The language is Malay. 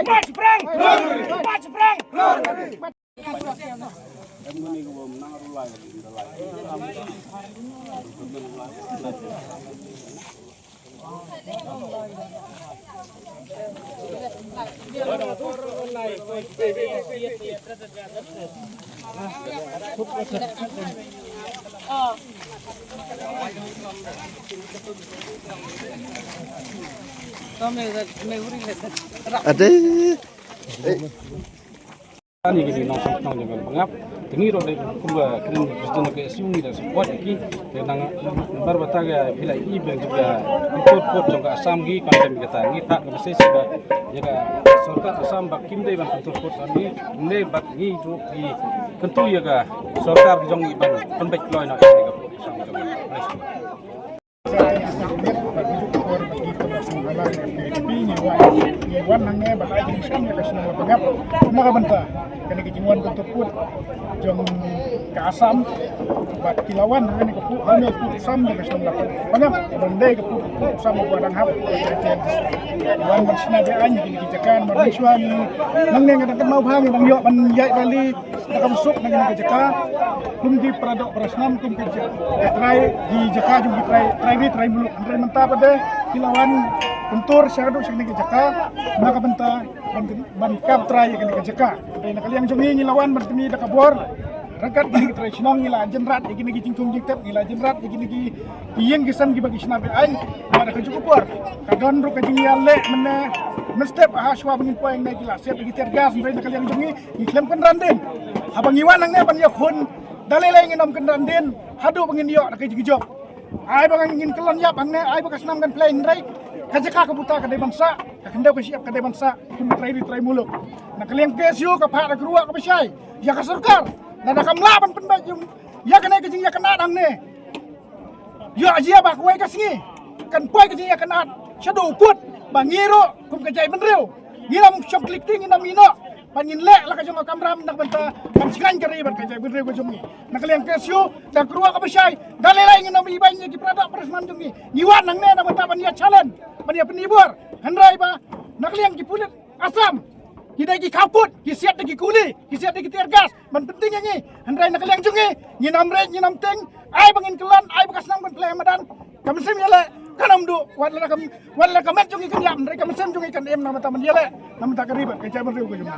Maju perang. Maju perang. Ada. Ani gini nong nong jangan pengap. Tengi ro de kumba kren Kristen ke siungi da support ki nang barbata ga pila I ben juga pot jong asam gi kandem kita ngi tak ke se siba jaga sarkar asam bak kim dei ban pot ani ne bak ngi ro ki kentu yaga sarkar jong I ban penbek loy na ini ga sam jong Wan nangnya bakal jadi sang ya kasih nama pengap, nama benta, kena kejiwan bentuk pun, jom kasam, bak kilauan kena kepu, hanya kepu sam ya kasih nama pengap, benda kepu sam mau barang hap, wan bersih nabi anj kena kejakan, bersisuan, nangnya kena mau bang, nang yok menjai kali, nak masuk nangnya kejakan, kum di peradok perasnam kum kerja, try di jaka jum di try bulu, try mentah pada kilauan. Bentur syaradu sing ngi jaka maka benta ban kap tray kini ke jaka dai nak liang jongi ngilawan bertemi da kabor rakat gini tray sinong ngila jenrat gini gi cingkung jiktet ngila jenrat gini gi iyeng gisan gi bagi sinabe ain ada ke cukupor kadon ru ke jingi alle menne mestep ahaswa bangin poeng na gila siap gi tergas dai nak liang jongi iklem kan randen abang iwan nang ne ban yakun dalele nginom kan randen hadu bangin yo nak gi job ai bang ngin kelon yap ang ne ai bakas nam kan play ndrai kajaka kebuta kadai bangsa kakendau kesiap kadai bangsa kumit trai muluk nak kalian kesio ka pak keruak ka besai ya ka sarkar dan nakam laban pendak ya kena kejing ya kena dang ne ya ajia bak wai kasingi kan poi kejing ya kena shadow put bangiro kum kejai benreu ngiram shop clicking nginam ino pangin lek la ka jong kamram nak benta kan singan kari ban kejai benreu ka jongi nak kalian kesio dan keruak ka besai dalelai nginam ibanya di pradak persman jongi ngiwan nang ne nak benta ban ya challenge Pania penibur, hendrai ba, nakliang kipulit asam, kita ki kaput, kisiat lagi kuli, kisiat lagi tergas, man penting yang hendrai nakliang jungi, nyinam red, nyinam ting, ai bangin kelan, ai bekas nang play madan, kami sim yale, kanam du, wala kamet jungi kan yam, hendrai kami sim jungi kan em nama taman yale, nama tak keribat, kecai beriu kujung.